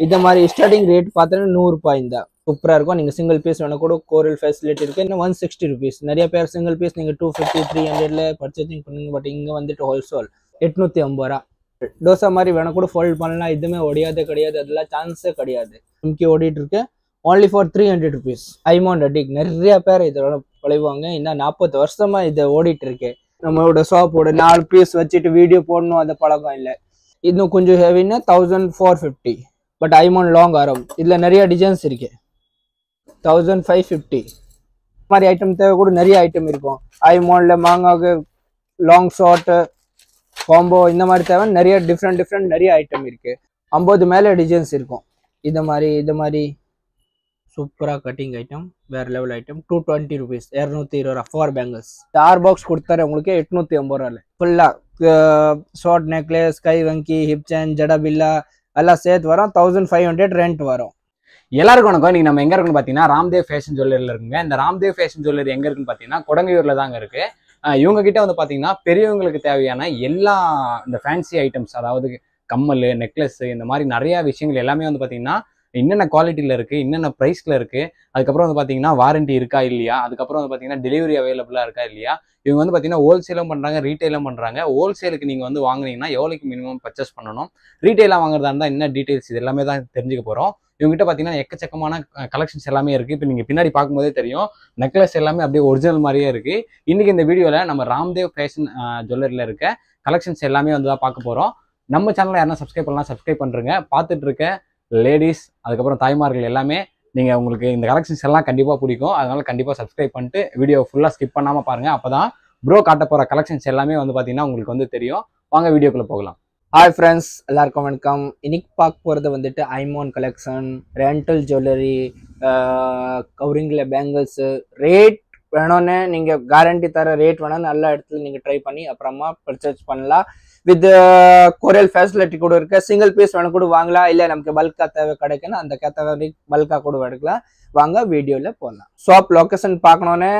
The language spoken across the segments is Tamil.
இந்த மாதிரி ஸ்டார்டிங் ரேட் பார்த்தீங்கன்னா 100 ரூபாய் தான். சூப்பராக இருக்கும். நீங்கள் சிங்கிள் பீஸ் வேணா கூட கோரல் ஃபெசிலிட்டி இருக்குது. இன்னும் 160 rupees. நிறைய பேர் சிங்கிள் பீஸ் நீங்கள் 250 300 பர்ச்சேசிங் பண்ணுங்க. பட் இங்கே வந்துட்டு ஹோல்சேல் 850 ரூபா. டோசா மாதிரி வேணா கூட ஃபோல்ட் பண்ணலாம். இதுவுமே ஒடியாதே கிடையாது, அதெல்லாம் சான்ஸே கிடையாது. நமக்கு ஓடிட்டு இருக்கு only for 300 rupees. ஐமோண்ட் அடிக் நிறைய பேர் இதோட பழைவாங்க. இன்னும் 40 வருஷமா இதை ஓடிட்டு இருக்கு. நம்மளோட ஷாப்போட 4 பீஸ் வச்சுட்டு வீடியோ போடணும் அந்த பழக்கம் இல்லை. இன்னும் கொஞ்சம் ஹெவின்னா 1450. பட் ஐமோன் லாங் ஆரம் இதில் நிறைய டிசைன்ஸ் இருக்கு. 1550 மாதிரி ஐட்டம் தேவை கூட நிறைய ஐட்டம் இருக்கும். ஐமோனில் மாங்காவுக்கு லாங் ஷார்ட்டு காம்போ இந்த மாதிரி தேவை நிறைய டிஃப்ரெண்ட் நிறைய ஐட்டம் இருக்கு. 50 மேலே டிசைன்ஸ் இருக்கும். இது மாதிரி சூப்பராக கட்டிங் ஐட்டம், வேற லெவல் ஐட்டம். 220 rupees. 220 ரூபா 4 பேங்கிள்ஸ். 6 பாக்ஸ் கொடுத்தாரு உங்களுக்கு 850 ரூபாயில். ஃபுல்லாக ஷார்ட் நெக்லஸ், கை வங்கி, ஹிப் செயின், ஜடபில்லா எல்லாம் சேர்த்து வரும். 1500 ரெண்ட் வரும். எல்லாருக்கும் வணக்கம். இன்னைக்கு நம்ம எங்க இருக்குன்னு பாத்தீங்கன்னா ராம்தேவ் ஃபேஷன் ஜுவல்லரியில இருக்குங்க. இந்த ராம்தேவ் ஃபேஷன் ஜுவல்லரி எங்க இருக்குன்னு பாத்தீங்கன்னா கொடங்கையூர்ல தாங்க இருக்கு. இவங்க கிட்ட வந்து பாத்தீங்கன்னா பெரியவங்களுக்கு தேவையான எல்லா இந்த ஃபேன்சி ஐட்டம்ஸ், அதாவது கம்மல், நெக்லஸ், இந்த மாதிரி நிறைய விஷயங்கள் எல்லாமே வந்து பாத்தீங்கன்னா என்னென்ன குவாலிட்டியில இருக்கு, என்னென்ன பிரைஸ்ல இருக்கு, அதுக்கப்புறம் வந்து பாத்தீங்கன்னா வாரண்டி இருக்கா இல்லையா, அதுக்கப்புறம் வந்து பாத்தீங்கன்னா டெலிவரி அவைலபிளா இருக்கா இல்லையா. இவங்க வந்து பாத்தீங்கன்னா ஹோல்சேலும் பண்றாங்க, ரீட்டைலும் பண்றாங்க. ஹோல்சேலுக்கு நீங்க வந்து வாங்குனீங்கன்னா எவ்வளவுக்கு மினிமம் பர்ச்சேஸ் பண்ணணும், ரீட்டைலா வாங்குறதா இருந்தா என்ன டீடைல்ஸ், இது எல்லாமே தான் தெரிஞ்சுக்க போறோம். இவங்ககிட்ட பாத்தீங்கன்னா எக்கச்சக்கமான கலெக்ஷன்ஸ் எல்லாமே இருக்கு. இப்போ நீங்க பின்னாடி பார்க்கும்போதே தெரியும், நெக்லஸ் எல்லாமே அப்படியே ஒரிஜினல் மாதிரியே இருக்கு. இன்னைக்கு இந்த வீடியோல நம்ம ராம்தேவ் ஃபேஷன் ஜுவல்லரியில இருக்க கலெக்ஷன்ஸ் எல்லாமே வந்து தான் பார்க்க போறோம். நம்ம சேனலை யாரும் சப்ஸ்கிரைப் பண்ணலாம், சப்ஸ்கிரைப் பண்றீங்க. பார்த்துட்டு இருக்க லேடிஸ், அதுக்கப்புறம் தாய்மார்கள் எல்லாமே நீங்க உங்களுக்கு இந்த கலெக்ஷன்ஸ் எல்லாம் கண்டிப்பா பிடிக்கும். அதனால கண்டிப்பா சப்ஸ்கிரைப் பண்ணிட்டு வீடியோ ஃபுல்லா ஸ்கிப் பண்ணாம பாருங்க. அப்பதான் ப்ரோ காட்ட போற கலெக்ஷன்ஸ் எல்லாமே வந்து பாத்தீங்கன்னா உங்களுக்கு வந்து தெரியும். வாங்க வீடியோக்குள்ள போகலாம். ஹாய் ஃப்ரெண்ட்ஸ், எல்லாருக்கும் வணக்கம். இன்னைக்கு பார்க்க போகிறது வந்துட்டு ஐமோன் கலெக்ஷன், ரெண்டல் ஜுவல்லரி, கவரிங்கில் பேங்கிள்ஸு. ரேட் வேணும்னு நீங்கள் கேரண்டி தர ரேட் வேணும், நல்ல இடத்துல நீங்கள் ட்ரை பண்ணி அப்புறமா பர்ச்சேஸ் பண்ணலாம். வித் கொரியல் ஃபெசிலிட்டி கூட இருக்கு. சிங்கிள் பீஸ் வேணும் கூட வாங்கலாம். இல்லை நமக்கு பல்கா தேவை கிடைக்குன்னா அந்த கேட்டகரி பல்கா கூட எடுக்கலாம். வாங்க வீடியோவில் போகலாம். ஷாப் லொக்கேஷன் பார்க்கணுன்னு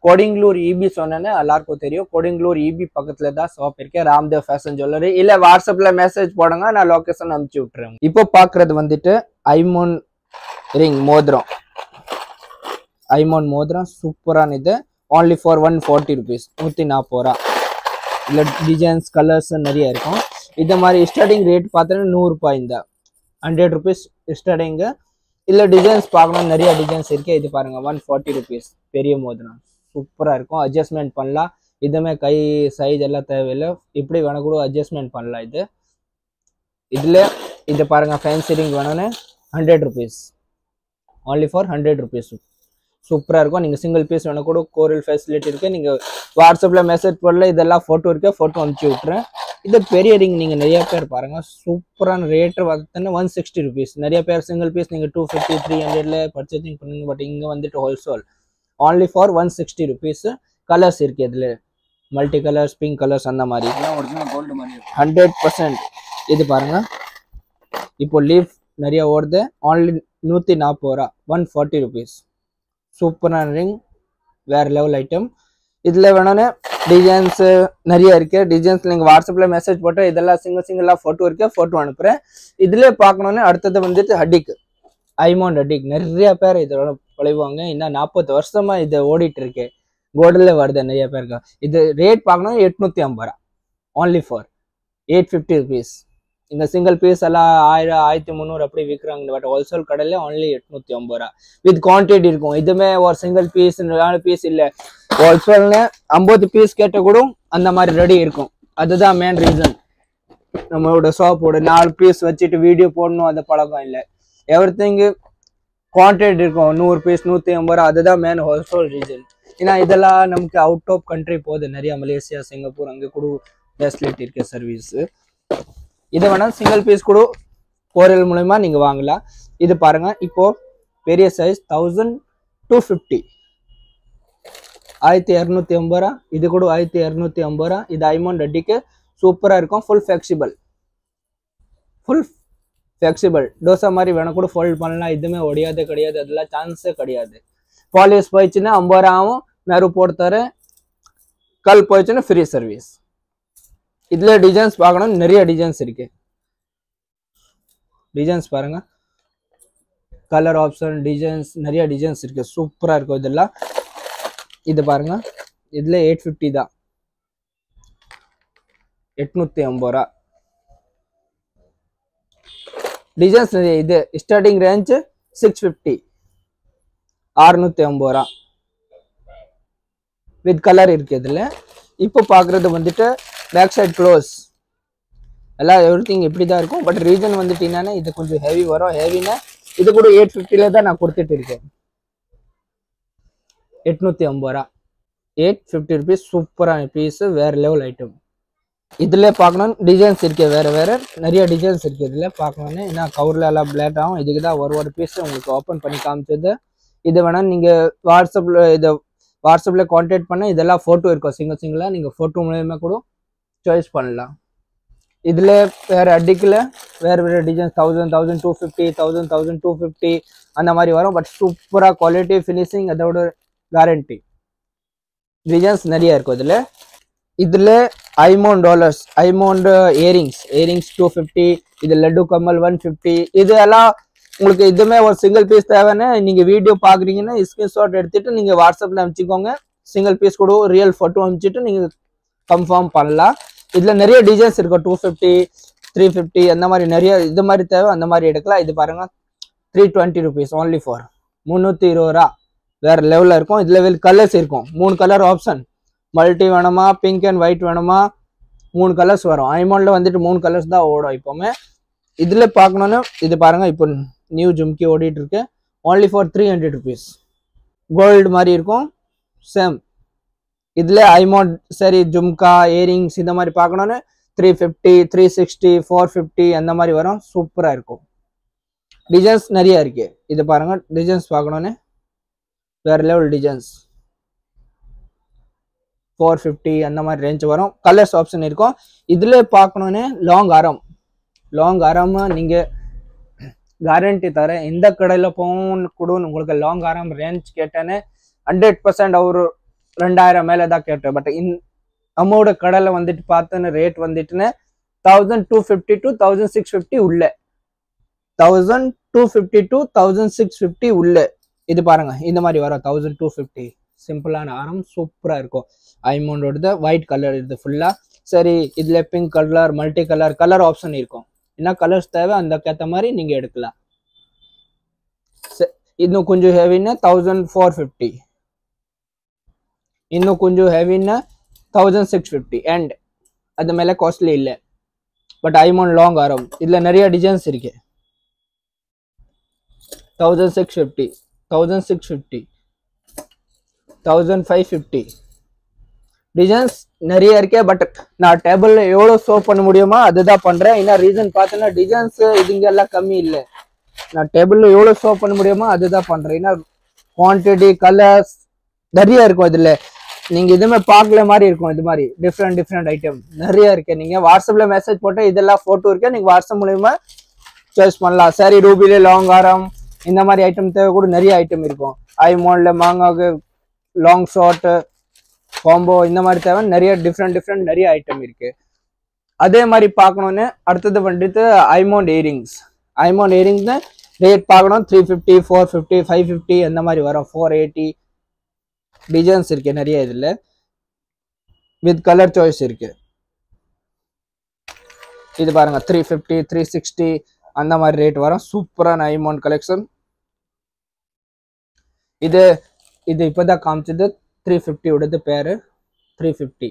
கோடிங்களூர் இபி சொன்னேன்னு எல்லாருக்கும் தெரியும். கோடிங்களூர் இபி பக்கத்தில் தான் ஷாப் இருக்கு, ராம்தேவ் ஃபேஷன் ஜுவல்லரி. இல்லை வாட்ஸ்அப்பில் மெசேஜ் போடுங்க, நான் லொக்கேஷன் அனுப்பிச்சி விட்டுறேன். இப்போ பார்க்குறது வந்துட்டு ஐமோன் ரிங் மோதிரம். ஐமோன் மோதிரம் சூப்பரான இது. only for 140 rupees. 140 ரூபா. இல்லை டிசைன்ஸ் கலர்ஸ் நிறைய இருக்கும். இந்த மாதிரி ஸ்டார்டிங் ரேட் பார்த்தீங்கன்னா 100 ரூபாய் தான். 100 rupees ஸ்டார்டிங்கு. இல்லை டிசைன்ஸ் பார்க்கணும், நிறைய டிசைன்ஸ் இருக்கு. இது பாருங்க 140 rupees. பெரிய மோதிரம் சூப்பராக இருக்கும். அட்ஜஸ்ட்மெண்ட் பண்ணலாம். இதுமே கை சைஸ் எல்லாம் தேவையில்லை, இப்படி வேணா கூட அட்ஜஸ்ட்மெண்ட் பண்ணலாம். இதில் இது பாருங்க ஃபேன்சி ரிங் வேணும்னு 100 rupees. only for 100 rupees. சூப்பராக இருக்கும். நீங்கள் சிங்கிள் பீஸ் வேணா கூட கோரல் ஃபெசிலிட்டி இருக்குது. நீங்கள் வாட்ஸ்அப்பில் மெசேஜ் போடல, இதெல்லாம் ஃபோட்டோ இருக்கு, ஃபோட்டோ அனுப்பிச்சி விட்றேன். இது பெரிய ரிங் நீங்கள் நிறைய பேர் பாருங்கள், சூப்பரான ரேட்டு பார்த்தீங்கன்னா 160 rupees. நிறைய பேர் சிங்கிள் பீஸ் நீங்கள் 250 300 பர்ச்சேசிங் பண்ணுங்க. பட் இங்கே வந்துட்டு wholesale only for 160 rupees. Colours இருக்குது இதில், மல்டி கலர்ஸ், பிங்க் கலர்ஸ், அந்த மாதிரி 100%. இது பாருங்க, இப்போ லீஃப் நிறைய ஓடுது. only 140 ரூபா. 140 rupees. சூப்பரான ரிங், வேறு லெவல் ஐட்டம். இதில் வேணும்னு டிசைன்ஸ் நிறைய இருக்கு. டிசைன்ஸ் நீங்கள் வாட்ஸ்அப்பில் மெசேஜ் போட்டு இதெல்லாம் சிங்கிளாக ஃபோட்டோ இருக்கு, ஃபோட்டோ அனுப்புகிறேன். இதில் பார்க்கணுன்னு அடுத்தது வந்துட்டு ஹடிக், ஐமோண்ட் ஹடிக். நிறைய பேர் இதோட பழைவாங்க. இன்னும் 40 வருஷமா இதை ஓடிட்டு இருக்கு. கோல்டில் வருது நிறைய பேருக்கு. இது ரேட் பார்க்கணும் 850 ரூபா. only for 850 rupees. இந்த சிங்கிள் பீஸ் எல்லாம் 1000 1300 அப்படி விற்கிறாங்க. பட் ஹோல்சேல் கடையில் only 850 ரூபா. வித் குவான்டிட்டி இருக்கும். இதுமே ஒரு சிங்கிள் பீஸ் 4 பீஸ் இல்லை, ஹோல்சேல்னு 50 பீஸ் கேட்ட கூட அந்த மாதிரி ரெடி இருக்கும். அதுதான் மெயின் ரீசன். நம்மளோட ஷாப்போட 4 பீஸ் வச்சுட்டு வீடியோ போடணும் அந்த பழக்கம் இல்லை. எவ்ரிதிங்கு குவான்டிட்டி இருக்கும். 100 பீஸ் 150 ரூபா. அதுதான் மெயின் ஹோல்சேல் ரீசன். ஏன்னா இதெல்லாம் நமக்கு அவுட் ஆஃப் கண்ட்ரி போகுது. நிறைய மலேசியா, சிங்கப்பூர், அங்கே கூட ஃபெசிலிட்டி இருக்கு சர்வீஸு. இதை வேணா சிங்கிள் பீஸ் கூட கோரியல் மூலமா நீங்க வாங்கலாம். இது பாருங்க, இப்போ பெரிய சைஸ் 1250, 1250 ரூபா. இது கூட 1250 ரூபா. இது ஐமோண்ட் அடிக்கு சூப்பரா இருக்கும். ஃபுல் ஃபிளெக்சிபிள் டோசா மாதிரி வேணா கூட ஃபோல்ட் பண்ணலாம். இதுவுமே ஒடியாதே கிடையாது, அதெல்லாம் சான்ஸே கிடையாது. பாலிஷ் போயிடுச்சுன்னா 50 ரூபா ஆகும், மெரு போடுத்தாரு. கல் போயிடுச்சுன்னா ஃப்ரீ சர்வீஸ். இதுல டிசைன்ஸ் பார்க்கணும், நிறைய டிசைன்ஸ் இருக்கு. டிசைன்ஸ் பாருங்க, கலர் ஆப்ஷன் டிசைன்ஸ் நிறைய டிசைன்ஸ் இருக்கு, சூப்பரா இருக்கும் இதெல்லாம். இது பாருங்க, இதுல 850 தான், 850 ரூபா. டிசைன்ஸ் நிறைய. இது ஸ்டார்டிங் ரேஞ்ச் 650, 650 ரூபா வித் கலர் இருக்கு இதுல. இப்போ பாக்குறது வந்துட்டு பேக் சைட் க்ளோஸ் எல்லாம் எவ்ரிதிங் இப்படி தான் இருக்கும். பட் ரீசன் வந்துட்டு என்னன்னா இது கொஞ்சம் ஹெவி வரும். ஹெவினா இது கூட 850ல தான் நான் கொடுத்துட்டு இருக்கேன். 850 ரூபா, 850 rupees. சூப்பரான பீஸ், வேற லெவல் ஐட்டம். இதுல பார்க்கணும் டிசைன்ஸ் இருக்கு, வேற வேற நிறைய டிசைன்ஸ் இருக்கு இதுல பார்க்கணும்னு. ஏன்னா கவர்ல எல்லாம் பிளாட் ஆகும். இதுக்கு தான் ஒரு பீஸ் உங்களுக்கு ஓப்பன் பண்ணி காமிச்சது. இது வேணா நீங்க வாட்ஸ்அப்ல கான்டாக்ட் பண்ண, இதெல்லாம் போட்டோ இருக்கும் சிங்கிளா, நீங்க போட்டோ மூலமா கூட சாய்ஸ் பண்ணலாம். இதுல வேற அடிக்கல வேற வேற டிசைன்ஸ் 1000, 1250, 1000, 1250 அந்த மாதிரி வரும். பட் சூப்பரா குவாலிட்டி ஃபினிஷிங் அதோட கேரண்டி. டிசைன்ஸ் நிறைய இருக்கும் இதுல. இதுல ஐமோண்ட் டாலர்ஸ், ஐமோண்ட் இயரிங்ஸ் 250, இது லட்டு கம்மல் 150. இது எல்லாம் உங்களுக்கு இதுமே ஒரு சிங்கிள் பீஸ் தேவைன்னு நீங்க வீடியோ பாக்குறீங்கன்னா ஸ்கிரீன்ஷாட் எடுத்துட்டு நீங்க வாட்ஸ்அப்ல அனுப்பிச்சுக்கோங்க. சிங்கிள் பீஸ் கூட ரியல் போட்டோ அனுப்பிச்சிட்டு நீங்க கன்ஃபார்ம் பண்ணலாம். இதுல நிறைய டிசைன்ஸ் இருக்கும், 250, 350 அந்த மாதிரி நிறைய. இது மாதிரி தேவை அந்த மாதிரி எடுக்கலாம். இது பாருங்க 320 rupees only for 320 ரூபா. வேற லெவல்ல இருக்கும். இதுல கலர்ஸ் இருக்கும், 3 கலர் ஆப்ஷன். மல்டி வேணுமா, பிங்க் அண்ட் ஒயிட் வேணுமா, 3 கலர்ஸ் வரும். ஐமோன்ல வந்துட்டு 3 கலர்ஸ் தான் ஓடும் இப்போமே. இதுல பார்க்கணும்னு இது பாருங்க, இப்போ நியூ ஜும்கி ஓடிட்டு இருக்கு. only for 300 rupees. கோல்டு மாதிரி இருக்கும் சேம். இதுல ஐமோண்ட் சரி ஜும்கா இயரிங்ஸ் இந்த மாதிரி பார்க்கணும்னு 350, 360, 450 அந்த மாதிரி வரும். சூப்பரா இருக்கும். டிசைன்ஸ் நிறைய இருக்கு. இது பாருங்க, டிசைன்ஸ் பார்க்கணும்னு வேற லெவல் டிசைன்ஸ் 450 அந்த மாதிரி ரேஞ்ச் வரும். கலர்ஸ் ஆப்ஷன் இருக்கும். இதுல பார்க்கணும்னு லாங் ஆரம் நீங்க கேரண்டி தரேன். எந்த கடையில போகணும் கூட உங்களுக்கு லாங் ஆரம் ரேஞ்ச் கேட்டேன்னு 100% அவரு 2000 மேல தான் கேட்டேன். பட் நம்மோட கடையில வந்துட்டு பார்த்தேன்னு ரேட் வந்துட்டுன்னு 1250 to 1650 உள்ள, 1250 to 1650 உள்ள. இது பாருங்க, இந்த மாதிரி வரும் 1250. சிம்பிளான ஆரம், சூப்பரா இருக்கும். ஐமோண்டோட ஒயிட் கலர் இது ஃபுல்லா. சரி, இதுல pink colour, multi colour option இருக்கும். என்ன கலர்ஸ் தேவை அந்த கேத்த மாதிரி நீங்க எடுக்கலாம். இன்னும் கொஞ்சம் ஹெவின்னா 1450, இன்னும் கொஞ்சம் ஹெவின்னா 1650 அண்ட் அது மேல காஸ்ட்லி இல்லை. பட் ஐமோன் லாங் ஆரம் இதுல நிறைய டிசைன்ஸ் இருக்கு. 1650, 1650, 1550 டிசைன்ஸ் நிறைய இருக்கே. பட் நான் டேபிள்ல எவ்வளவு ஷோ பண்ண முடியுமோ அதுதான் பண்றேன். என்ன ரீசன் பார்த்தேன்னா டிசைன்ஸ் இதுங்க எல்லாம் கம்மி இல்லை. நான் டேபிள்ல எவ்வளவு ஷோ பண்ண முடியுமோ அதுதான் பண்றேன். ஏன்னா குவான்டிட்டி கலர்ஸ் நிறைய இருக்கும் இதுல. நீங்க இதுமே பார்க்கல மாதிரி இருக்கும். இது மாதிரி டிஃப்ரெண்ட் ஐட்டம் நிறைய இருக்கு. நீங்க வாட்ஸ்அப்ல மெசேஜ் போட்டு இதெல்லாம் போட்டோ இருக்கு, நீங்க வாட்ஸ்அப் மூலயமா சாய்ஸ் பண்ணலாம். சரி, ரூபிலே லாங் ஆரம் இந்த மாதிரி ஐட்டம் தேவை கூட நிறைய ஐட்டம் இருக்கும். ஐமோன்ல மாங்காக்கு லாங் ஷார்ட் காம்போ இந்த மாதிரி தேவை நிறைய டிஃப்ரெண்ட் நிறைய ஐட்டம் இருக்கு. அதே மாதிரி பார்க்கணும்னு அடுத்தது வந்துட்டு ஐமோண்ட் இயரிங்ஸ் ரேட் பார்க்கணும். 350, 450, 550 அந்த மாதிரி வரும். 480 டிசைன்ஸ் இருக்கு நிறைய. இதுல வித் கலர் சாய்ஸ் இருக்கு. இது பாருங்க 350, 360 அந்த மாதிரி ரேட் வரும். சூப்பரான ஐமோண்ட் கலெக்ஷன். இது இப்பதான் காமிச்சது 350 உடையது பேரு 350,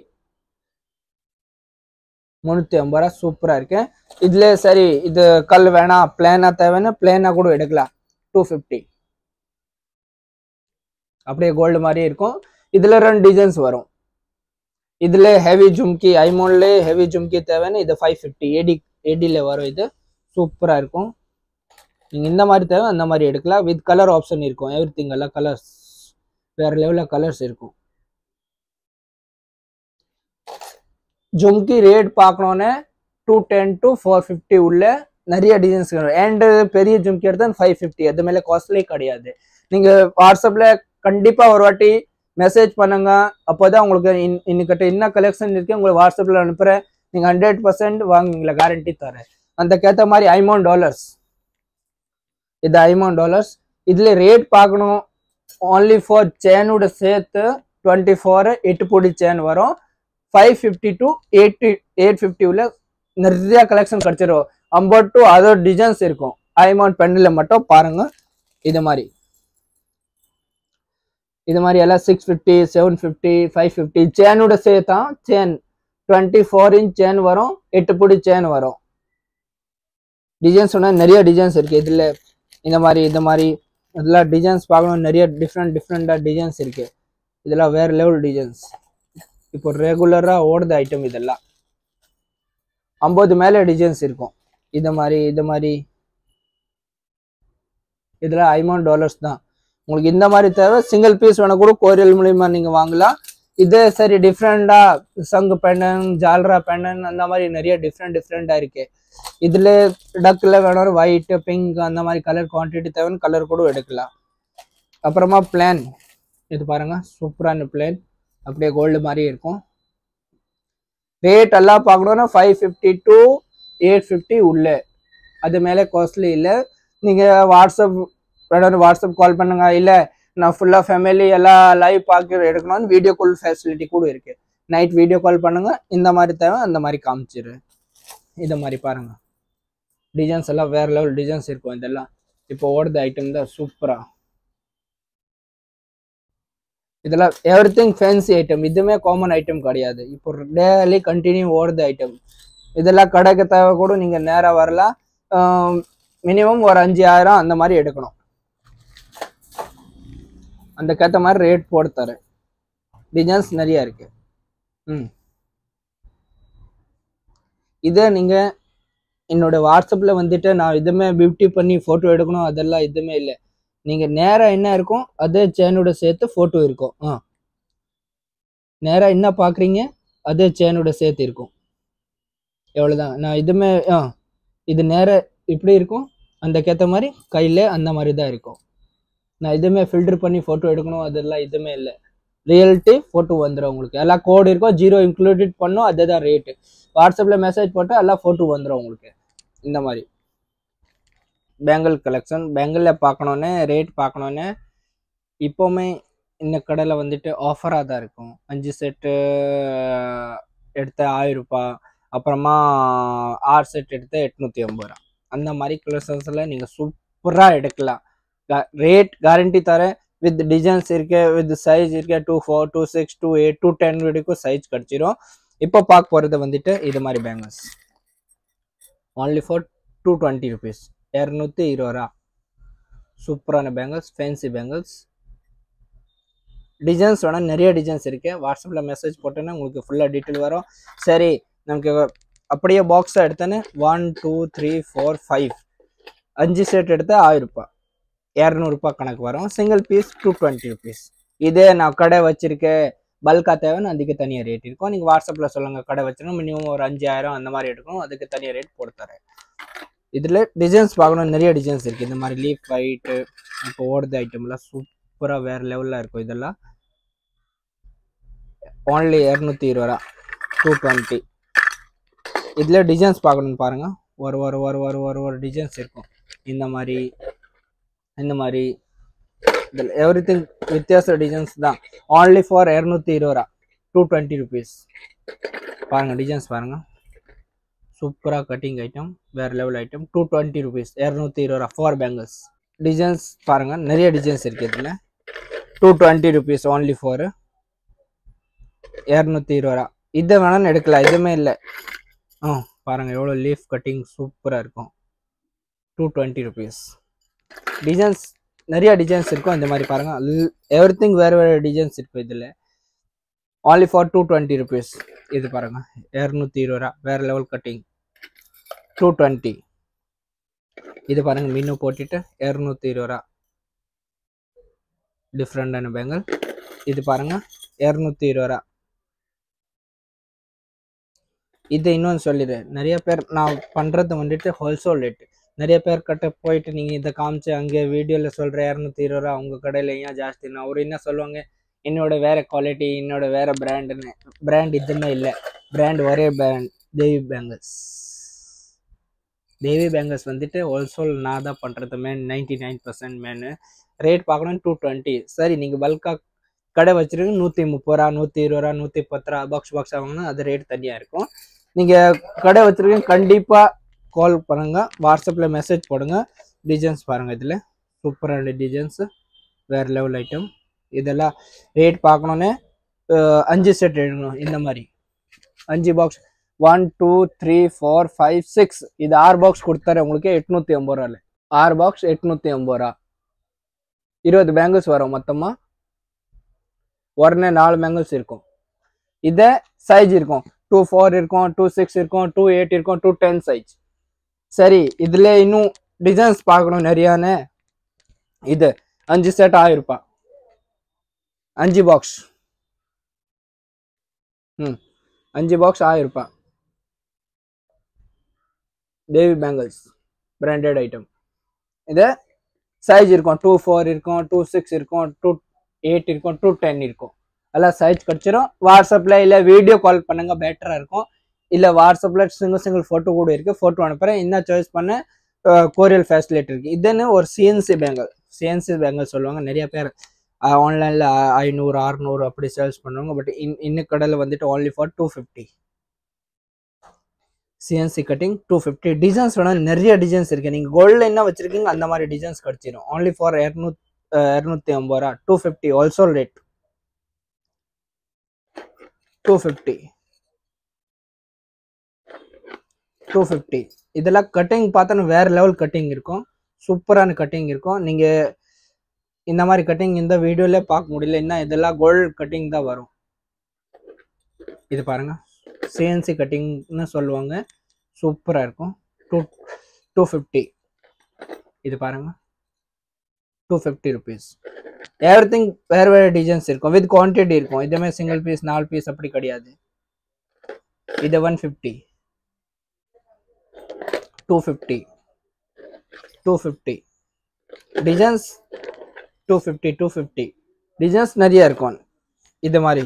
350 ரூபா. சூப்பரா இருக்கு. இதுல சரி இது கல் வேணாம் பிளேனா தேவைன்னு பிளேனா கூட எடுக்கலாம். 250 அப்படியே கோல்டு மாதிரி இருக்கும். இதுல 2 டிசைன்ஸ் வரும். இதுல ஹெவி ஜும்கி, ஐமோன்ல ஹெவி ஜும்கி தேவைன்னு இது 550 ஏடில வரும். இது சூப்பரா இருக்கும். நீங்க இந்த மாதிரி தேவை அந்த மாதிரி எடுக்கலாம். வித் கலர் ஆப்ஷன் இருக்கும். எவ்ரிதிங் எல்லாம் கலர்ஸ் வேற லெவல்ல கலர்ஸ் இருக்கும். ஜும்கி ரேட் பார்க்கணும்னு 210 to 450 உள்ள நிறைய டிசைன்ஸ் அண்ட் பெரிய ஜும்கி எடுத்தா 550. அது மேல காஸ்ட்லி கிடையாது. நீங்க வாட்ஸ்அப்ல கண்டிப்பா ஒரு வாட்டி மெசேஜ் பண்ணுங்க. அப்போதான் உங்களுக்கு இன்னைக்கிட்ட என்ன கலெக்ஷன் இருக்கு உங்களுக்கு வாட்ஸ்அப்ல அனுப்புறேன். நீங்க 100% வாங்குவீங்களா, கேரண்டி தரேன். அந்த கேத்த மாதிரி ஐமோண்ட் டாலர்ஸ் இது $5 இதுல ரேட் பார்க்கணும். only for chain உட சேர்த்து 24 8 பொடி chain வரும். 550 to 850 உள்ள நிறைய கலெக்ஷன் கிடைச்சிரும். அம்பட் டு அதர் டிசைன்ஸ் இருக்கும். ஐமான் பெண்டில் மட்டும் பாருங்க. இது மாதிரி எல்லாம் 650 750 550 சேனோட சேர்த்தா சேன் 24 inch சேன் வரும். 8 பொடி சேன் வரும். டிசைன்ஸ் சொன்னா நிறைய டிசைன்ஸ் இருக்கு. இதுல இந்த மாதிரி இதெல்லாம் டிசைன்ஸ் பார்க்கணும். நிறைய டிஃப்ரெண்டா டிசைன்ஸ் இருக்கு. இதெல்லாம் வேற லெவல் டிசைன்ஸ். இப்போ ரெகுலரா ஓடுத ஐட்டம் இதெல்லாம் 50 மேல டிசைன்ஸ் இருக்கும். இது மாதிரி இதெல்லாம் $5 தான். உங்களுக்கு இந்த மாதிரி தேவை சிங்கிள் பீஸ் வேணா கூட கொரியர் மூலியமா நீங்க வாங்கலாம். இதே சரி டிஃப்ரெண்டா சங்கு பெண்டன் ஜால்ரா பெண்டன் அந்த மாதிரி நிறைய டிஃப்ரெண்டா இருக்கு. இதுல டக்ல வேணும் ஒயிட் பிங்க் அந்த மாதிரி கலர் குவான்டிட்டி தேவைன்னு கலர் கூட எடுக்கலாம். அப்புறமா பிளான் இது பாருங்க சூப்பரான பிளான் அப்படியே கோல்டு மாதிரி இருக்கும். ரேட் எல்லாம் பார்க்கணும்னா 550 to 850 உள்ள. அது மேலே காஸ்ட்லி இல்லை. நீங்க வாட்ஸ்அப் கால் பண்ணுங்க. இல்ல நான் ஃபுல்லா ஃபேமிலி எல்லாம் லைவ் பார்க்க எடுக்கணும்னு வீடியோ கால் ஃபெசிலிட்டி கூட இருக்கு. நைட் வீடியோ கால் பண்ணுங்க. இந்த மாதிரி தேவை அந்த மாதிரி காமிச்சிரு. இதை மாதிரி பாருங்க டிசைன்ஸ் எல்லாம் வேற லெவல் டிசைன்ஸ் இருக்கும். இதெல்லாம் இப்போ ஓடுத ஐட்டம் தான் சூப்பரா. இதெல்லாம் எவ்ரிதிங் ஃபேன்சி ஐட்டம். இதுவுமே காமன் ஐட்டம் கிடையாது. இப்போ டெய்லி கண்டினியூ ஓடுத ஐட்டம். இதெல்லாம் கடைக்கு தேவை கூட நீங்க நேரா வரலாம். மினிமம் ஒரு 5000 அந்த மாதிரி எடுக்கணும். அந்த கேத்த மாதிரி ரேட் போட்டு தரேன். டிசைன்ஸ் நிறைய இருக்கு. இதே நீங்க என்னோட வாட்ஸ்அப்ல வந்துட்டு நான் இதுமே பியூட்டி பண்ணி போட்டோ எடுக்கணும் அதெல்லாம் இதுமே இல்லை. நீங்க நேரா என்ன இருக்கும் அதே சேனோட சேர்த்து போட்டோ இருக்கும். நேரா என்ன பாக்குறீங்க அதே சேனோட சேர்த்து இருக்கும். எவ்வளவுதான். நான் இதுமே இது நேரா இப்படி இருக்கும். அந்த கேத்த மாதிரி கையில அந்த மாதிரி தான் இருக்கும். நான் இதுமே ஃபில்டர் பண்ணி போட்டோ எடுக்கணும் அதெல்லாம் இதுமே இல்லை. ரியல்ட்டி போட்டோ வந்துடும். உங்களுக்கு எல்லாம் கோடு இருக்கும். 0 இன்க்ளூடட் பண்ணும். அதுதான் ரேட்டு. வாட்ஸ்அப்ல மெசேஜ் போட்டு எல்லாம் போட்டோ வந்துடும் உங்களுக்கு. இந்த மாதிரி பேங்கிள் கலெக்ஷன் பேங்கிள்ல பார்க்கணுன்னு ரேட் பார்க்கணுன்னு இப்போவுமே இந்த கடையில் வந்துட்டு ஆஃபராக தான் இருக்கும். 5 செட்டு எடுத்த 1000 ரூபாய். அப்புறமா 6 செட் எடுத்த 850 ரூபா. அந்த மாதிரி கலெக்ஷன்ஸில் நீங்கள் சூப்பராக எடுக்கலாம். ரேட் கேரண்டி தரேன். வித் டிசைன்ஸ் இருக்கு, வித் சைஸ் இருக்கு. 24 26 28 210 வரைக்கும் சைஸ் கிடைச்சிரும். இப்போ பார்க்க போகிறது வந்துட்டு இது மாதிரி பேங்கிள்ஸ் only for 220 rupees. 220 ரூபா. சூப்பரான பேங்கிள்ஸ் ஃபேன்சி பேங்கிள்ஸ். டிசைன்ஸ் வேணால் நிறைய டிசைன்ஸ் இருக்கு. வாட்ஸ்அப்பில் மெசேஜ் போட்டோன்னா உங்களுக்கு ஃபுல்லாக டீட்டெயில் வரும். சரி நமக்கு அப்படியே பாக்ஸாக எடுத்தேன்னு 1 2 3 4 5 5 செட் எடுத்தால் 1000 ரூபாய் 200 ரூபாய் கணக்கு வரும். Single piece 220 rupees. இதே நான் கடை வச்சிருக்கேன் பல்கா தேவைன்னு அதுக்கு தனியாக ரேட் இருக்கும். நீங்கள் வாட்ஸ்அப்பில் சொல்லுங்கள் கடை வச்சிருக்கோம் மினிமம் ஒரு 5000 அந்த மாதிரி எடுக்கணும். அதுக்கு தனியாக ரேட் போட்டு தரேன். இதில் டிசைன்ஸ் பார்க்கணும் நிறைய டிசைன்ஸ் இருக்குது. இந்த மாதிரி லீஃப் ஒயிட்டு இப்போ ஓடுது ஐட்டம்லாம் சூப்பராக வேறு லெவலில் இருக்கும். இதெல்லாம் ஓன்லி 220 ரூபா 220. இதில் டிசைன்ஸ் பார்க்கணுன்னு பாருங்கள். ஒரு டிசைன்ஸ் இருக்கும். இந்த மாதிரி இதில் எவ்ரிதிங் வித்தியாச டிசைன்ஸ் தான். ஓன்லி ஃபார் 220 ரூபா 220 rupees. பாருங்கள் டிசைன்ஸ் பாருங்கள் சூப்பராக கட்டிங் ஐட்டம் வேறு லெவல் ஐட்டம். 220 rupees 220 ரூபா ஃபார் பேங்கிள்ஸ். டிசைன்ஸ் பாருங்கள் நிறைய டிசைன்ஸ் இருக்குது. இதில் 220 rupees ஓன்லி ஃபார் 220 ரூபா. இதை வேணாலும் எடுக்கலாம் எதுவுமே இல்லை. பாருங்கள் எவ்வளோ லீஃப் கட்டிங் சூப்பராக இருக்கும். 220 rupees. டிசைன்ஸ் நிறைய டிசைன்ஸ் இருக்கும். இந்த மாதிரி பாருங்கள் எவ்ரிதிங் வேறு டிசைன்ஸ் இருக்கும். இதில் only for 220 rupees. இது பாருங்க 220 ரூபா வேற லெவல் கட்டிங் 220. இது பாருங்க மீனு போட்டுட்டு 220 ரூபா டிஃப்ரெண்டான பேங்கிள். இது பாருங்க 220 ரூபா. இது இன்னொன்று சொல்லிடுறேன். நிறைய பேர் நான் பண்ணுறது வந்துட்டு ஹோல்சேல் ரேட்டு. நிறைய பேர் கிட்ட போயிட்டு நீங்கள் இதை காமிச்சு அங்கே வீடியோவில் சொல்கிற 220 ரூபா உங்கள் கடையில் ஏன் ஜாஸ்தின்னு அவர் என்ன சொல்லுவாங்க என்னோட வேற குவாலிட்டி என்னோட வேற பிராண்டுன்னு. பிராண்ட் இதுமே இல்லை. பிராண்ட் ஒரே பிராண்ட் தேவி பேங்கிள்ஸ். தேவி பேங்கல்ஸ் வந்துட்டு ஹோல்சேல் நான் தான் பண்ணுறது மேன் 99% மேனு. ரேட் பார்க்கணும் 220. சரி நீங்கள் பல்காக கடை வச்சுருக்கீங்க 130 ரூபா 120 ரூபா 110 ரூபா பாக்ஸ் வாங்கினா அது ரேட் தனியாக இருக்கும். நீங்கள் கடை வச்சுருக்கீங்க கண்டிப்பாக கால் பண்ணுங்கள், வாட்ஸ்அப்பில் மெசேஜ் போடுங்க. டிசைன்ஸ் பாருங்கள், இதில் சூப்பரான டிசைன்ஸு, வேறு லெவல் ஐட்டம். இதெல்லாம் ரேட் பார்க்கணுன்னு 5 செட் எடுக்கணும். இந்த மாதிரி 5 பாக்ஸ் 1 2 3 4 5 6 இது 6 பாக்ஸ் கொடுத்தாரு உங்களுக்கு 850 ரூபாயில். 6 பாக்ஸ் 850 ரூபா. 20 பேங்கிள்ஸ் வரும் மொத்தமாக. உடனே 4 பேங்கிள்ஸ் இருக்கும். இதை சைஸ் இருக்கும் 2-4 இருக்கும், 2-6 இருக்கும், 2-8 இருக்கும், 2-10 சைஸ். சரி இதில் இன்னும் டிசைன்ஸ் பார்க்கணும் நிறையானே. இது 5 செட் 1000 ரூபாய். 5 பாக்ஸ் 5 பாக்ஸ் 1000 ரூபாய். தேவி பேங்கிள்ஸ் பிராண்டட் ஐட்டம். இது சைஸ் இருக்கும் 2-4 இருக்கும், 2-6 இருக்கும், 2-8 இருக்கும், 2-10 இருக்கும். எல்லாம் சைஸ் கிடச்சிரும். வாட்ஸ்அப்பில் இல்லை வீடியோ கால் பண்ணுங்க, பெட்டராக இருக்கும். இல்லை வாட்ஸ்அப்பில் சிங்கிள் ஃபோட்டோ கூட இருக்குது, ஃபோட்டோ அனுப்புகிறேன். என்ன சாய்ஸ் பண்ண கொரியர் ஃபெசிலிட்டி இருக்குது. இதுன்னு ஒரு சிஎன்சி பேங்கிள் சொல்லுவாங்க. நிறைய பேர் ஆன்லைனில் 500 600 அப்படி சேல்ஸ் பண்ணுவாங்க. பட் இன்னும் கடையில் வந்துட்டு only for 250. CNC cutting 250. Designs வேணால் நிறைய டிசைன்ஸ் இருக்குது. நீங்கள் கோல்டில் என்ன வச்சுருக்கீங்க அந்த மாதிரி டிசைன்ஸ் கிடச்சிடும். only for 250 ரூபா. 250 ஆல்சோ ரேட் 250. இதெல்லாம் கட்டிங் பார்த்தோன்னா வேறு லெவல் கட்டிங் இருக்கும், சூப்பரான கட்டிங் இருக்கும். நீங்கள் இந்த மாதிரி கட்டிங் இந்த வீடியோல பார்க்க முடியல, என்ன இதெல்லாம் கோல்டு கட்டிங் தான் வரும். இது பாருங்க சிஎன்சி கட்டிங்னு சொல்லுவாங்க, சூப்பராக இருக்கும். 250. இது பாருங்க 250 rupees. எவ்ரிதிங் வேறு வேறு டிசைன்ஸ் இருக்கும், வித் குவான்டிட்டி இருக்கும். இதுமே சிங்கிள் பீஸ் 4 பீஸ் அப்படி கிடையாது. இது 150. 250 டிசைன்ஸ் 250 டிசைன்ஸ் நிறைய இருக்கும். இது மாதிரி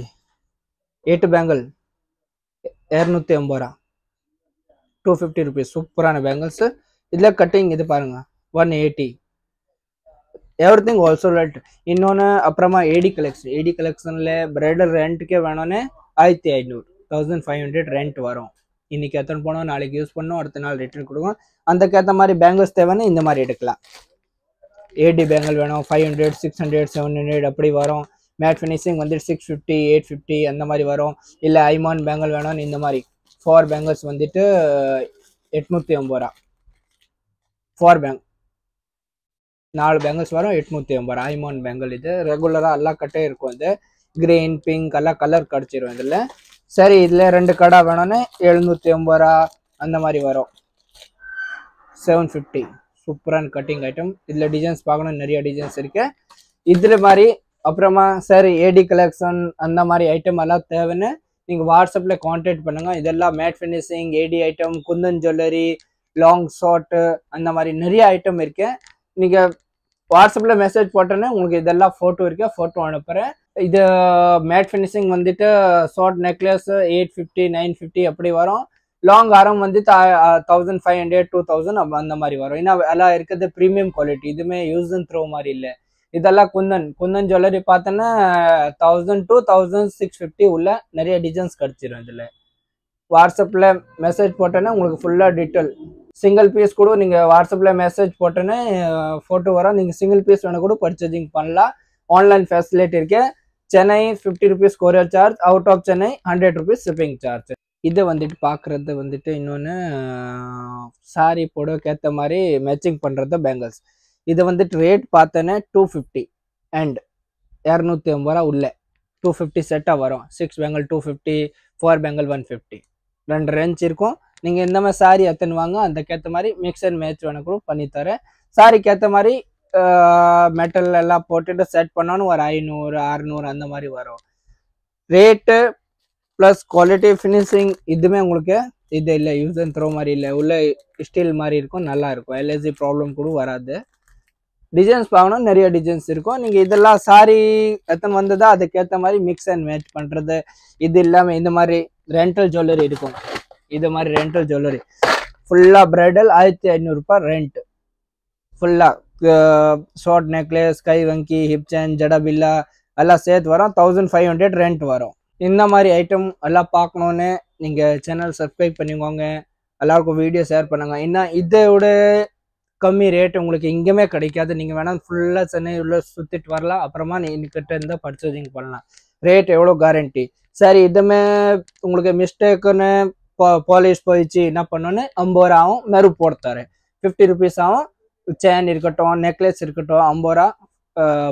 8 பேங்கிள் 250 ரூபா. 250 rupees. சூப்பரான பேங்கிள்ஸ். இதில் கட்டிங் இது பாருங்க 180. Everything also rate. இன்னொன்று அப்புறமா ஏடி கலெக்ஷனில் பிரைடல் ரெண்ட்டுக்கே வேணும்னு 1500 1500 ரெண்ட் வரும். இன்னைக்கு எத்தனை போனோம், நாளைக்கு யூஸ் பண்ணோம், அடுத்த நாள் ரிட்டர்ன் கொடுக்கும். அதுக்கேற்ற மாதிரி பேங்கிள்ஸ் தேவைன்னு இந்த மாதிரி எடுக்கலாம். ஏடி பேங்கிள் வேணும் 500 600 700 அப்படி வரும். மேட் ஃபினிஷிங் வந்துட்டு 650 850 அந்த மாதிரி வரும். இல்லை ஐமான் பேங்கிள் வேணும்னு இந்த மாதிரி 4 பேங்கிள்ஸ் வந்துட்டு 850 ரூபா. 4 பேங்கிள்ஸ் வரும் 850 ரூபா. ஐமான் பேங்கிள் இது ரெகுலராக எல்லாம் கட்டே இருக்கும். இது கிரீன் பிங்க் எல்லாம் கலர் கிடச்சிரும் இதில். சரி இதில் 2 கடை வேணும்னு 750 ரூபா அந்த மாதிரி வரும். 750. சூப்பரான கட்டிங் ஐட்டம். இதில் டிசைன்ஸ் பார்க்கணும், நிறைய டிசைன்ஸ் இருக்கு இதில் மாதிரி. அப்புறமா சரி ஏடி கலெக்ஷன் அந்த மாதிரி ஐட்டம் எல்லாம் தேவைன்னு நீங்கள் வாட்ஸ்அப்பில் கான்டாக்ட் பண்ணுங்கள். இதெல்லாம் matte finishing AD item, Kundan jewellery, long short அந்த மாதிரி நிறைய ஐட்டம் இருக்கு. நீங்கள் வாட்ஸ்அப்பில் மெசேஜ் போட்டோன்னே உங்களுக்கு இதெல்லாம் ஃபோட்டோ இருக்கு, ஃபோட்டோ அனுப்புகிறேன். இது மேட் ஃபினிஷிங் வந்துட்டு ஷார்ட் நெக்லஸ் 850 950 அப்படி வரும். லாங் ஆரம் வந்துட்டு 1500 2000 அந்த மாதிரி வரும். ஏன்னா எல்லாம் இருக்கிறது ப்ரீமியம் குவாலிட்டி, இதுவுமே யூஸ் அண்ட் த்ரோ மாதிரி இல்லை. இதெல்லாம் குந்தன் ஜுவல்லரி பார்த்தோன்னா 1000 to 1650 உள்ள நிறைய டிசைன்ஸ் கிடச்சிரும். இதில் வாட்ஸ்அப்பில் மெசேஜ் போட்டோன்னா உங்களுக்கு ஃபுல்லாக டீட்டெயில். சிங்கிள் பீஸ் கூட நீங்கள் வாட்ஸ்அப்பில் மெசேஜ் போட்டோன்னே ஃபோட்டோ வரும். நீங்கள் சிங்கிள் பீஸ் வேணால் கூட பர்ச்சேசிங் பண்ணலாம். ஆன்லைன் ஃபெசிலிட்டி இருக்கு. Chennai 50 rupees courier charge, out of Chennai 100 rupees shipping charge. இதை வந்துட்டு பார்க்குறது வந்துட்டு இன்னொன்று சாரி புடவைக்கு ஏற்ற மாதிரி மேட்சிங் பண்ணுறது பேங்கிள்ஸ். இது வந்துட்டு ரேட் பார்த்தோன்னே 250 அண்ட் 250 ரூபா உள்ள 250 செட்டாக வரும். 6 பேங்கிள் 250, 4 பேங்கிள் 150. 2 ரேஞ்ச் இருக்கும். நீங்கள் இந்த மாதிரி சாரி எத்தனை வாங்க அதுக்கேற்ற மாதிரி மிக்ஸ் அண்ட் மேட்ச் வேணும் கூட பண்ணித்தரேன். சாரிக்கு ஏற்ற மாதிரி மெட்டல் எல்லாம் போட்டுட்டு செட் பண்ணோன்னு ஒரு 500 600 அந்த மாதிரி வரும். ரேட்டு ப்ளஸ் குவாலிட்டி ஃபினிஷிங் இதுவுமே உங்களுக்கு இது இல்லை, யூஸ் அண்ட் த்ரோ மாதிரி இல்லை, உள்ள ஸ்டீல் மாதிரி இருக்கும், நல்லா இருக்கும். எல்ஏசி ப்ராப்ளம் கூட வராது. டிசைன்ஸ் பார்க்கணும், நிறைய டிசைன்ஸ் இருக்கும். நீங்கள் இதெல்லாம் சாரி எத்தனை வந்ததோ அதுக்கேற்ற மாதிரி மிக்ஸ் அண்ட் மேட்ச் பண்ணுறது. இது இல்லாமல் இந்த மாதிரி ரெண்டல் ஜுவல்லரி இருக்கும். இது மாதிரி ரெண்டல் ஜுவல்லரி ஃபுல்லாக பிரைடல் 1500 ரூபாய் ரெண்ட். ஃபுல்லாக ஷார்ட் நெக்லஸ், கை வங்கி, ஹிப் செயின், ஜடபில்லா எல்லாம் சேர்த்து வரும் 1500 ரெண்ட் வரும். இந்த மாதிரி ஐட்டம் எல்லாம் பார்க்கணுன்னு நீங்கள் சேனல் சப்ஸ்கிரைப் பண்ணிக்கோங்க. எல்லாருக்கும் வீடியோ ஷேர் பண்ணுங்க. இன்னும் இதை விட கம்மி ரேட் உங்களுக்கு எங்கேயுமே கிடைக்காது. நீங்கள் வேணால் ஃபுல்லாக சென்னை உள்ள சுற்றிட்டு வரலாம். அப்புறமா நீங்கிட்ட இருந்தால் பர்ச்சேசிங் பண்ணலாம். ரேட் எவ்வளோ கேரண்டி. சரி, இதுமே உங்களுக்கு மிஸ்டேக்குன்னு பாலிஷ் போயிடுச்சு என்ன பண்ணோன்னு 50 ரூபா ஆகும். மெரு போடுத்தாரு 50 ருபீஸ் ஆகும். செயின் இருக்கட்டும், நெக்லஸ் இருக்கட்டும், 50 ரூபா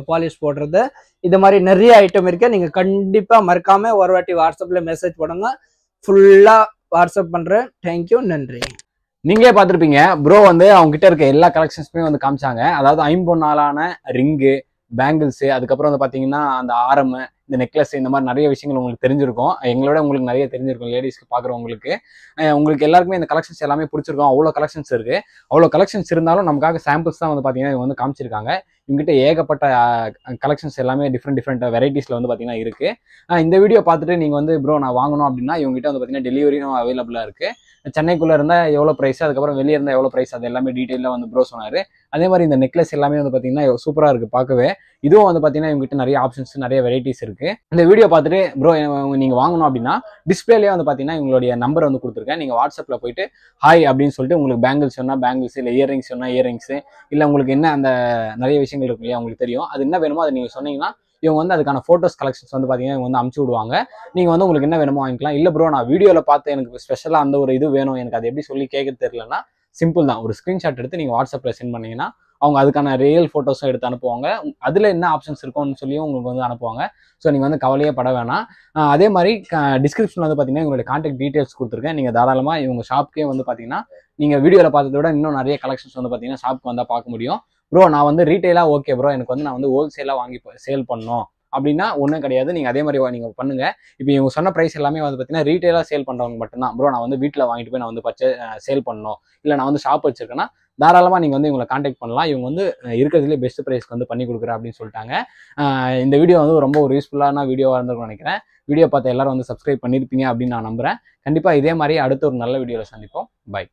பாலிஷ் போடுறது. இது மாதிரி நிறைய ஐட்டம் இருக்கு. நீங்கள் கண்டிப்பாக மறக்காம ஒரு வாட்டி வாட்ஸ்அப்பில் மெசேஜ் பண்ணுங்க. ஃபுல்லாக வாட்ஸ்அப் பண்ணுறேன். தேங்க்யூ, நன்றி. நீங்களே பார்த்துருப்பீங்க, ப்ரோ வந்து அவங்க கிட்ட இருக்க எல்லா கலெக்ஷன்ஸுமே வந்து காமிச்சாங்க. அதாவது 50 நாளான ரிங்கு, பேங்கிள்ஸு, அதுக்கப்புறம் வந்து பார்த்தீங்கன்னா அந்த ஆரம், இந்த நெக்லஸ், இந்த மாதிரி நிறைய விஷயங்கள் உங்களுக்கு தெரிஞ்சிருக்கும். எங்களோட உங்களுக்கு நிறைய தெரிஞ்சிருக்கும். லேடிஸ்க்கு பார்க்குறவங்களுக்கு உங்களுக்கு எல்லாருக்குமே இந்த கலெக்ஷன்ஸ் எல்லாமே பிடிச்சிருக்கும். அவ்வளோ கலெக்ஷன்ஸ் இருக்குது. அவ்வளோ கலெக்ஷன்ஸ் இருந்தாலும் நமக்காக சாம்பிள்ஸ் தான் வந்து பார்த்தீங்கன்னா இவங்க வந்து காமிச்சிருக்காங்க. இவங்ககிட்ட ஏகப்பட்ட கலெக்ஷன்ஸ் எல்லாமே டிஃப்ரெண்ட் வெரைட்டிஸில் வந்து பார்த்தீங்கன்னா இருக்குது. இந்த வீடியோ பார்த்துட்டு நீங்கள் வந்து ப்ரோ நான் வாங்கணும் அப்படின்னா இவங்ககிட்ட வந்து பார்த்தீங்கன்னா டெலிவரியும் அவைலபிளாக இருக்குது. சென்னைக்குள்ளே இருந்தால் எவ்வளோ ப்ரைஸ், அதுக்கப்புறம் வெளியே இருந்தால் எவ்வளோ ப்ரைஸ், அது எல்லாமே டீட்டெயிலாக வந்து ப்ரோ சொன்னார். அதே மாதிரி இந்த நெக்லஸ் எல்லாமே வந்து பார்த்தீங்கன்னா சூப்பராக இருக்குது பார்க்கவே. இதுவும் வந்து பார்த்தீங்கன்னா இவங்ககிட்ட நிறைய ஆப்ஷன்ஸ், நிறைய வெரைட்டிஸ் இருக்குது. இந்த வீடியோ பார்த்துட்டு ப்ரோ நீங்கள் வாங்கணும் அப்படின்னா டிஸ்பிளேலேயே வந்து பார்த்தீங்கன்னா உங்களுடைய நம்பர் வந்து கொடுத்துருக்கேன். நீங்கள் வாட்ஸ்அப்பில் போயிட்டு ஹாய் அப்படின்னு சொல்லிட்டு உங்களுக்கு பேங்கிள்ஸ் சொன்னால் பேங்கிள்ஸ், இல்லை இயரிங்ஸ் சொன்னால் இயரிங்ஸு, இல்லை உங்களுக்கு என்ன அந்த நிறைய விஷயங்கள் இருக்கு இல்லையா உங்களுக்கு தெரியும், அது என்ன வேணுமோ அதை நீங்கள் சொன்னீங்கன்னா இவங்க வந்து அதுக்கான ஃபோட்டோஸ் கலெக்ஷன்ஸ் வந்து பார்த்தீங்கன்னா இவங்க வந்து அமுச்சு விடுவாங்க. நீங்கள் வந்து உங்களுக்கு என்ன வேணுமோ வாங்கிக்கலாம். இல்லை ப்ரோ நான் வீடியோவில் பார்த்து எனக்கு ஸ்பெஷலாக அந்த ஒரு இது வேணும், எனக்கு அது எப்படி சொல்லி கேட்க தெரியலன்னா சிம்பிள் தான். ஒரு ஸ்க்ரீன்ஷாட் எடுத்து நீங்கள் வாட்ஸ்அப்பில் சென்ட் பண்ணீங்கன்னா அவங்க அதுக்கான ரியல் ஃபோட்டோஸும் எடுத்து அனுப்புவாங்க. அதில் என்ன ஆப்ஷன்ஸ் இருக்கும்னு சொல்லியும் உங்களுக்கு வந்து அனுப்புவாங்க. ஸோ நீங்கள் வந்து கவலையே பட வேணாம். அதே மாதிரி டிஸ்கிரிப்ஷனில் வந்து பார்த்தீங்கன்னா உங்களுடைய கான்டாக்ட் டீட்டெயில்ஸ் கொடுத்துருக்கேன். நீங்கள் தாராளமாக இவங்க ஷாப்க்கே வந்து பார்த்தீங்கன்னா நீங்கள் வீடியோவில் பார்த்ததை விட இன்னும் நிறைய கலெக்ஷன்ஸ் வந்து பார்த்தீங்கன்னா ஷாப்க்கு வந்தால் பார்க்க முடியும். ப்ரோ நான் வந்து ரீட்டெயிலாக ஓகே ப்ரோ, எனக்கு வந்து நான் வந்து ஹோல்சேலாக வாங்கி சேல் பண்ணணும் அப்படின்னா ஒன்றும் கிடையாது. நீங்கள் அதே மாதிரி நீங்கள் பண்ணுங்கள். இப்போ இவங்க சொன்ன ப்ரைஸ் எல்லாமே வந்து பார்த்தீங்கன்னா ரீட்டெயிலாக சேல் பண்ணுறவங்க மட்டும்தான். ப்ரோ நான் வந்து வீட்டில் வாங்கிட்டு போய் நான் வந்து சேல் பண்ணணும், இல்லை நான் வந்து ஷாப் வச்சிருக்கேன்னா தாராளமாக நீங்கள் வந்து இவங்களை கான்டாக்ட் பண்ணலாம். இவங்க வந்து இருக்கிறதுலே பெஸ்ட் ப்ரைஸ்க்கு வந்து பண்ணி கொடுக்குறேன் அப்படின்னு சொல்லிட்டாங்க. இந்த வீடியோ வந்து ரொம்ப ஒரு யூஸ்ஃபுல்லான வீடியோவாக இருந்திருக்கும்னு நினைக்கிறேன். வீடியோ பார்த்து எல்லாரும் வந்து சப்ஸ்கிரைப் பண்ணியிருப்பீங்க அப்படின்னு நான் நம்புகிறேன். கண்டிப்பாக இதே மாதிரி அடுத்த ஒரு நல்ல வீடியோவில் சந்திப்போம். பை.